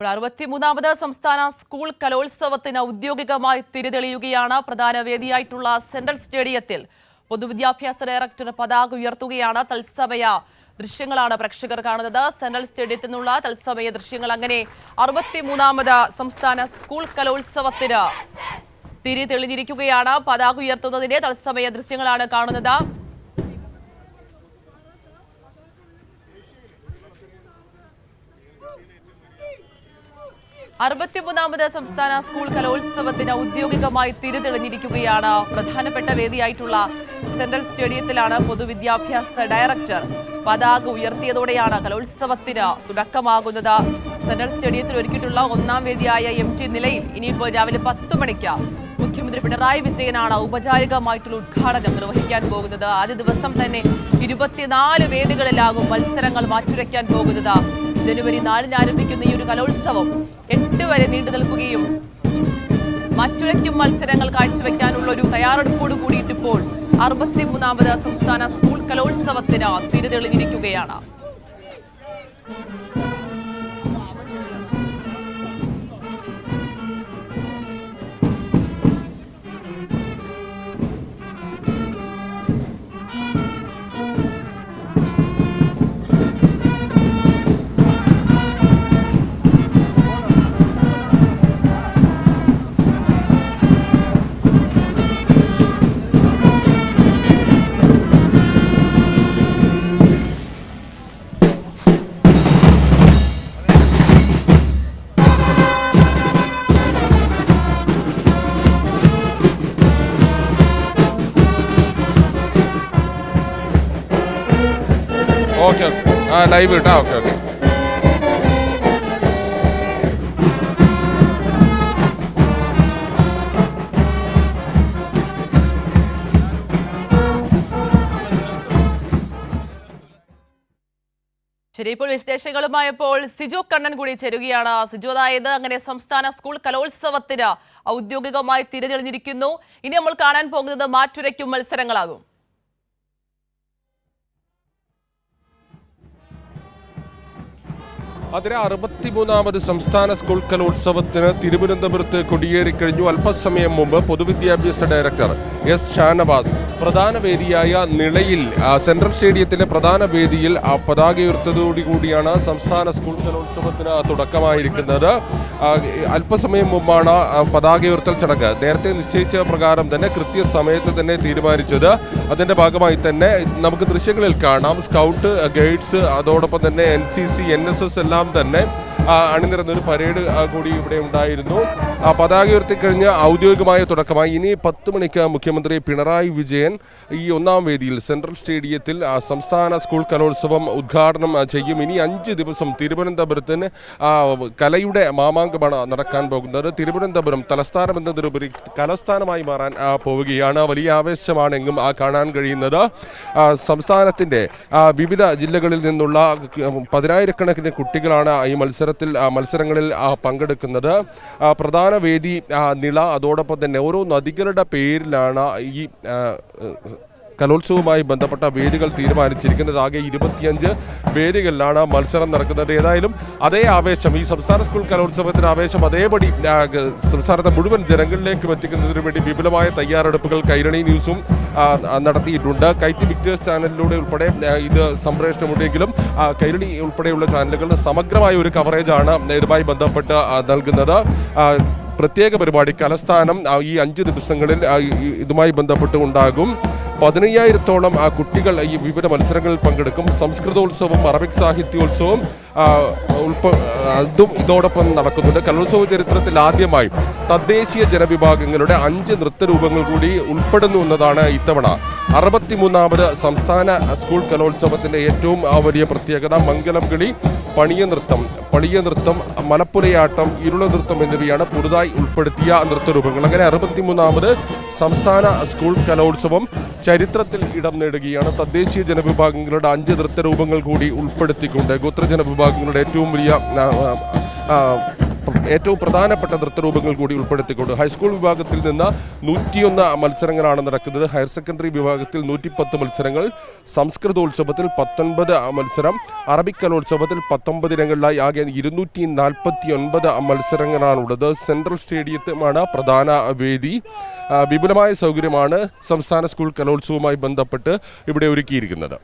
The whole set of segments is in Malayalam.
63ാമത് സംസ്ഥാന സ്കൂൾ കലോത്സവത്തിന് ഔദ്യോഗികമായി തിരിതെളിയുകയാണ്. പ്രധാന വേദിയായിട്ടുള്ള സെൻട്രൽ സ്റ്റേഡിയത്തിൽ പൊതുവിദ്യാഭ്യാസ ഡയറക്ടർ പതാക ഉയർത്തുകയാണ്. തത്സമയ ദൃശ്യങ്ങളാണ് പ്രേക്ഷകർ കാണുന്നത്. സെൻട്രൽ സ്റ്റേഡിയത്തിൽ നിന്നുള്ള തത്സമയ ദൃശ്യങ്ങൾ. അങ്ങനെ 63ാമത് സംസ്ഥാന സ്കൂൾ കലോത്സവത്തിന് തിരിതെളിഞ്ഞിരിക്കുകയാണ്. പതാക ഉയർത്തുന്നതിന്റെ തത്സമയ ദൃശ്യങ്ങളാണ് കാണുന്നത്. ാമത് സംസ്ഥാന സ്കൂൾ കലോത്സവത്തിന് ഔദ്യോഗികമായി തിരിതെളിഞ്ഞിരിക്കുകയാണ്. പ്രധാനപ്പെട്ട വേദിയായിട്ടുള്ള സെൻട്രൽ സ്റ്റേഡിയത്തിലാണ് പൊതുവിദ്യാഭ്യാസ ഡയറക്ടർ പതാക ഉയർത്തിയതോടെയാണ് കലോത്സവത്തിന് തുടക്കമാകുന്നത്. സെൻട്രൽ സ്റ്റേഡിയത്തിൽ ഒരുക്കിയിട്ടുള്ള ഒന്നാം വേദിയായ MT നിലയിൽ ഇനിയിപ്പോൾ രാവിലെ 10 മണിക്ക് മുഖ്യമന്ത്രി പിണറായി വിജയനാണ് ഔപചാരികമായിട്ടുള്ള ഉദ്ഘാടനം നിർവഹിക്കാൻ പോകുന്നത്. ആദ്യ ദിവസം തന്നെ 24 വേദികളിലാകും മത്സരങ്ങൾ മാറ്റുരയ്ക്കാൻ പോകുന്നത്. ജനുവരി 4-ന് ആരംഭിക്കുന്ന ഈ ഒരു കലോത്സവം 8 വരെ നീണ്ടു നിൽക്കുകയും മറ്റുരയ്ക്കും മത്സരങ്ങൾ കാഴ്ചവെക്കാനുള്ള ഒരു തയ്യാറെടുപ്പോട് കൂടിയിട്ടിപ്പോൾ 63ാമത് സംസ്ഥാന സ്കൂൾ കലോത്സവത്തിന് തിരിതെളിഞ്ഞിരിക്കുകയാണ്. ഓക്കെ ലൈവ് കിട്ടാം. ഓക്കെ ശരി, ഇപ്പോൾ വിശേഷങ്ങളുമായപ്പോൾ സിജു കണ്ണൻ കൂടി ചേരുകയാണ്. സിജു, അതായത് അങ്ങനെ സംസ്ഥാന സ്കൂൾ കലോത്സവത്തിന് ഔദ്യോഗികമായി തിരിതെളിഞ്ഞിരിക്കുന്നു. ഇനി നമ്മൾ കാണാൻ പോകുന്നത് മാറ്റുരയ്ക്കും മത്സരങ്ങളാകും. അതിന് 63ാമത് സംസ്ഥാന സ്കൂൾ കലോത്സവത്തിന് തിരുവനന്തപുരത്ത് കൊടിയേറിക്കഴിഞ്ഞു. അല്പസമയം മുമ്പ് പൊതുവിദ്യാഭ്യാസ ഡയറക്ടർ S. ഷാനവാസ് പ്രധാന വേദിയായ നിളയിൽ സെൻട്രൽ സ്റ്റേഡിയത്തിലെ പ്രധാന വേദിയിൽ പതാക ഉയർത്തതോടുകൂടിയാണ് സംസ്ഥാന സ്കൂൾ കലോത്സവത്തിന് തുടക്കമായിരിക്കുന്നത്. അല്പസമയം മുമ്പാണ് പതാക ഉയർത്തൽ ചടങ്ങ് നേരത്തെ നിശ്ചയിച്ച പ്രകാരം തന്നെ കൃത്യസമയത്ത് തന്നെ തീരുമാനിച്ചത്. അതിന്റെ ഭാഗമായി തന്നെ നമുക്ക് ദൃശ്യങ്ങളിൽ കാണാം. സ്കൗട്ട്, ഗൈഡ്സ്, അതോടൊപ്പം തന്നെ NCC, NSS എല്ലാം തന്നെ അണിനിരന്നൊരു പരേഡ് കൂടി ഇവിടെ ഉണ്ടായിരുന്നു. പതാക ഉയർത്തിക്കഴിഞ്ഞ് ഔദ്യോഗികമായ തുടക്കമായി. ഇനി 10 മണിക്ക് മുഖ്യമന്ത്രി പിണറായി വിജയൻ ഈ ഒന്നാം വേദിയിൽ സെൻട്രൽ സ്റ്റേഡിയത്തിൽ സംസ്ഥാന സ്കൂൾ കലോത്സവം ഉദ്ഘാടനം ചെയ്യും. ഇനി 5 ദിവസം തിരുവനന്തപുരത്തിന് കലയുടെ മാമാങ്കമാണ് നടക്കാൻ പോകുന്നത്. തിരുവനന്തപുരം തലസ്ഥാനം എന്നതിലുപരി കലസ്ഥാനമായി മാറാൻ പോവുകയാണ്. വലിയ ആവേശമാണ് എങ്ങും കാണാൻ കഴിയുന്നത്. സംസ്ഥാനത്തിൻ്റെ വിവിധ ജില്ലകളിൽ നിന്നുള്ള 10,000-കണക്കിന് കുട്ടികളാണ് ഈ മത്സരങ്ങളിൽ പങ്കെടുക്കുന്നത്. പ്രധാന വേദി നിള, അതോടൊപ്പം തന്നെ ഓരോ നദികളുടെ പേരിലാണ് ഈ കലോത്സവവുമായി ബന്ധപ്പെട്ട വേദികൾ തീരുമാനിച്ചിരിക്കുന്നത്. ആകെ 25 വേദികളിലാണ് മത്സരം നടക്കുന്നത്. ഏതായാലും അതേ ആവേശം, ഈ സംസ്ഥാന സ്കൂൾ കലോത്സവത്തിന്റെ ആവേശം അതേപടി സംസ്ഥാനത്തെ മുഴുവൻ ജനങ്ങളിലേക്കും എത്തിക്കുന്നതിന് വേണ്ടി വിപുലമായ തയ്യാറെടുപ്പുകൾ കൈരളി ന്യൂസും നടത്തിയിട്ടുണ്ട്. കൈറ്റ് വിക്ടേഴ്സ് ചാനലിലൂടെ ഉൾപ്പെടെ ഇത് സംപ്രേഷണമുണ്ടെങ്കിലും കൈരളി ഉൾപ്പെടെയുള്ള ചാനലുകളുടെ സമഗ്രമായ ഒരു കവറേജാണ് ഇതുമായി ബന്ധപ്പെട്ട് നൽകുന്നത്. പ്രത്യേക പരിപാടി കലസ്ഥാനം ഈ 5 ദിവസങ്ങളിൽ ഇതുമായി ബന്ധപ്പെട്ട് ഉണ്ടാകും. 15,000-ഓളം കുട്ടികൾ ഈ വിവിധ മത്സരങ്ങളിൽ പങ്കെടുക്കും. സംസ്കൃതോത്സവം, അറബിക് സാഹിത്യോത്സവം അതും ഇതോടൊപ്പം നടക്കുന്നുണ്ട്. കലോത്സവ ചരിത്രത്തിൽ ആദ്യമായി തദ്ദേശീയ ജനവിഭാഗങ്ങളുടെ 5 നൃത്തരൂപങ്ങൾ കൂടി ഉൾപ്പെടുന്നു എന്നതാണ് ഇത്തവണ 63ാമത് സംസ്ഥാന സ്കൂൾ കലോത്സവത്തിന്റെ ഏറ്റവും വലിയ പ്രത്യേകത. മംഗലം കളി, പണിയ നൃത്തം, മലപ്പുരയാട്ടം, ഇരുള നൃത്തം എന്നിവയാണ് പുതുതായി ഉൾപ്പെടുത്തിയ നൃത്തരൂപങ്ങൾ. അങ്ങനെ 63ാമത് സംസ്ഥാന സ്കൂൾ കലോത്സവം ചരിത്രത്തിൽ ഇടം നേടുകയാണ്. തദ്ദേശീയ ജനവിഭാഗങ്ങളുടെ 5 നൃത്തരൂപങ്ങൾ കൂടി ഉൾപ്പെടുത്തിക്കൊണ്ട് ഗോത്ര ജനവിഭാഗങ്ങളുടെ ഏറ്റവും വലിയ ഏറ്റവും പ്രധാനപ്പെട്ട നൃത്തരൂപങ്ങൾ കൂടി ഉൾപ്പെടുത്തിക്കൊണ്ട് ഹൈസ്കൂൾ വിഭാഗത്തിൽ നിന്ന് 101 മത്സരങ്ങളാണ് നടക്കുന്നത്. ഹയർ സെക്കൻഡറി വിഭാഗത്തിൽ 110 മത്സരങ്ങൾ, സംസ്കൃതോത്സവത്തിൽ 19 മത്സരം, അറബിക് കലോത്സവത്തിൽ 19 ഇനങ്ങളിലായി ആകെ 249 മത്സരങ്ങളാണുള്ളത്. സെൻട്രൽ സ്റ്റേഡിയത്തിലാണ് പ്രധാന വേദി. വിപുലമായ സൗകര്യമാണ് സംസ്ഥാന സ്കൂൾ കലോത്സവവുമായി ബന്ധപ്പെട്ട് ഇവിടെ ഒരുക്കിയിരിക്കുന്നത്.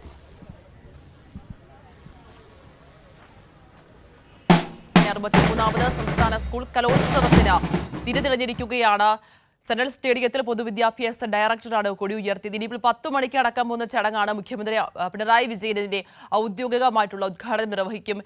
63ാമത് സംസ്ഥാന സ്കൂൾ കലോത്സവത്തിന് തിരിതെളിഞ്ഞിരിക്കുകയാണ്. സെൻട്രൽ സ്റ്റേഡിയത്തിൽ പൊതുവിദ്യാഭ്യാസ ഡയറക്ടറാണ് കൊടി ഉയർത്തിയത്. ഇനിയിപ്പോൾ 10 മണിക്ക് അടക്കം പോകുന്ന ചടങ്ങാണ്. മുഖ്യമന്ത്രി പിണറായി വിജയൻ ഇതിന്റെ ഔദ്യോഗികമായിട്ടുള്ള ഉദ്ഘാടനം നിർവഹിക്കും.